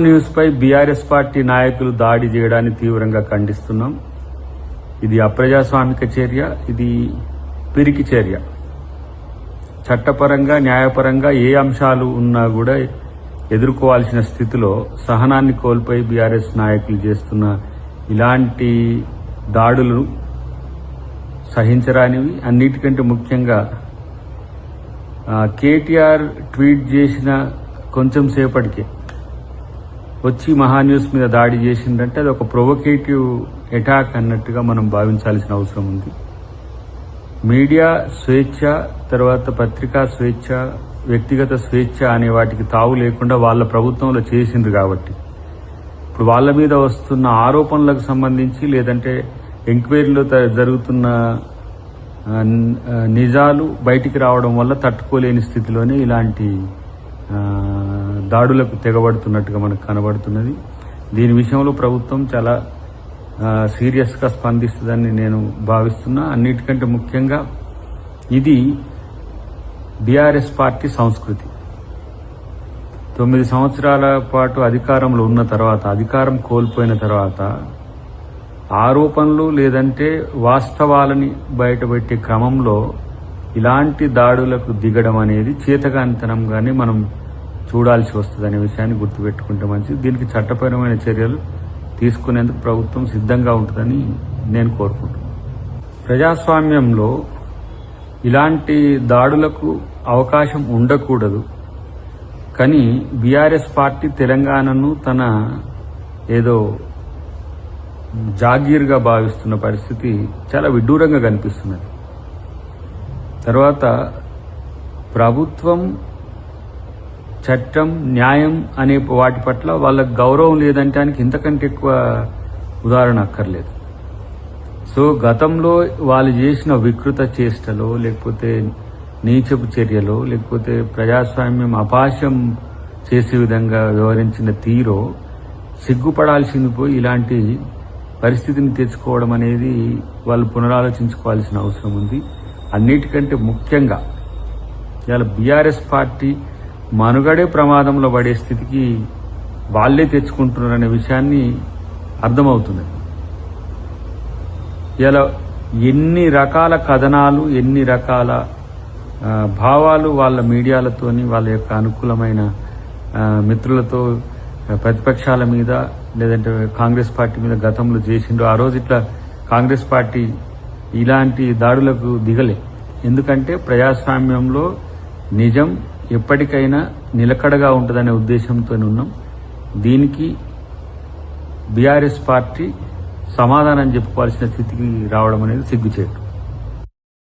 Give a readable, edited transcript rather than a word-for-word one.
News పై BRS party నాయకులు దాడి చేయడాన్ని తీవ్రంగా ఖండిస్తున్నాం. ఇది అప్రజాస్వామిక చర్య, ఇది పిరికి చర్య. చట్టపరంగా న్యాయపరంగా ఏ అంశాలు ఉన్నా కూడా ఎదుర్కోవాల్సిన స్థితిలో సహనాన్ని కోల్పోయి బీఆర్ఎస్ నాయకులు చేస్తున్న ఇలాంటి దాడులు సహించరానివి. అన్నిటికంటే ముఖ్యంగా కేటీఆర్ ట్వీట్ చేసిన కొంచెం సేపటికే వచ్చి మహాన్యూస్ మీద దాడి చేసిందంటే అది ఒక ప్రొవోకేటివ్ అటాక్ అన్నట్టుగా మనం భావించాల్సిన అవసరం ఉంది. మీడియా స్వేచ్ఛ, తర్వాత పత్రికా స్వేచ్ఛ, వ్యక్తిగత స్వేచ్ఛ అనే వాటికి తావు లేకుండా వాళ్ళ ప్రభుత్వంలో చేసింది కాబట్టి ఇప్పుడు వాళ్ళ మీద వస్తున్న ఆరోపణలకు సంబంధించి లేదంటే ఎంక్వైరీలో జరుగుతున్న నిజాలు బయటికి రావడం వల్ల తట్టుకోలేని స్థితిలోనే ఇలాంటి దాడులకు తెగబడుతున్నట్టుగా మనకు కనబడుతున్నది. దీని విషయంలో ప్రభుత్వం చాలా సీరియస్గా స్పందిస్తుందని నేను భావిస్తున్నా. అన్నిటికంటే ముఖ్యంగా ఇది బీఆర్ఎస్ పార్టీ సంస్కృతి. 9 సంవత్సరాల పాటు అధికారంలో ఉన్న తర్వాత, అధికారం కోల్పోయిన తర్వాత ఆరోపణలు లేదంటే వాస్తవాలని బయటపెట్టే క్రమంలో ఇలాంటి దాడులకు దిగడం అనేది చేతగానితనంగానే మనం చూడాల్సి వస్తుందనే విషయాన్ని గుర్తుపెట్టుకుంటే మంచిది. దీనికి చట్టపరమైన చర్యలు తీసుకునేందుకు ప్రభుత్వం సిద్ధంగా ఉంటుందని నేను కోరుకుంటున్నాను. ప్రజాస్వామ్యంలో ఇలాంటి దాడులకు అవకాశం ఉండకూడదు. కానీ బీఆర్ఎస్ పార్టీ తెలంగాణను తన ఏదో జాగీర్గా భావిస్తున్న పరిస్థితి చాలా విడ్డూరంగా కనిపిస్తున్నది. తర్వాత ప్రభుత్వం, చట్టం, న్యాయం అనే వాటి పట్ల వాళ్ళకు గౌరవం లేదంటానికి ఇంతకంటే ఎక్కువ ఉదాహరణ అక్కర్లేదు. సో గతంలో వాళ్ళు చేసిన వికృత చేష్టలో, లేకపోతే నీచపు చర్యలో, లేకపోతే ప్రజాస్వామ్యం అపాశం చేసే విధంగా వ్యవహరించిన తీరో సిగ్గుపడాల్సింది పోయి ఇలాంటి పరిస్థితిని తెచ్చుకోవడం అనేది వాళ్ళు పునరాలోచించుకోవాల్సిన అవసరం ఉంది. అన్నిటికంటే ముఖ్యంగా ఇవాళ బీఆర్ఎస్ పార్టీ మనుగడే ప్రమాదంలో పడే స్థితికి వాళ్లే తెచ్చుకుంటున్నారనే విషయాన్ని అర్థమవుతున్నది. ఇలా ఎన్ని రకాల కథనాలు, ఎన్ని రకాల భావాలు వాళ్ళ మీడియాలతోని, వాళ్ళ యొక్క అనుకూలమైన మిత్రులతో ప్రతిపక్షాల మీద లేదంటే కాంగ్రెస్ పార్టీ మీద గతంలో చేసిండ్రు. ఆ రోజు ఇట్లా కాంగ్రెస్ పార్టీ ఇలాంటి దాడులకు దిగలే. ఎందుకంటే ప్రజాస్వామ్యంలో నిజం ఎప్పటికైనా నిలకడగా ఉంటుందనే ఉద్దేశంతో ఉన్నాం. దీనికి బీఆర్ఎస్ పార్టీ సమాధానం చెప్పుకోవాల్సిన స్థితికి రావడం అనేది సిగ్గుచేటు.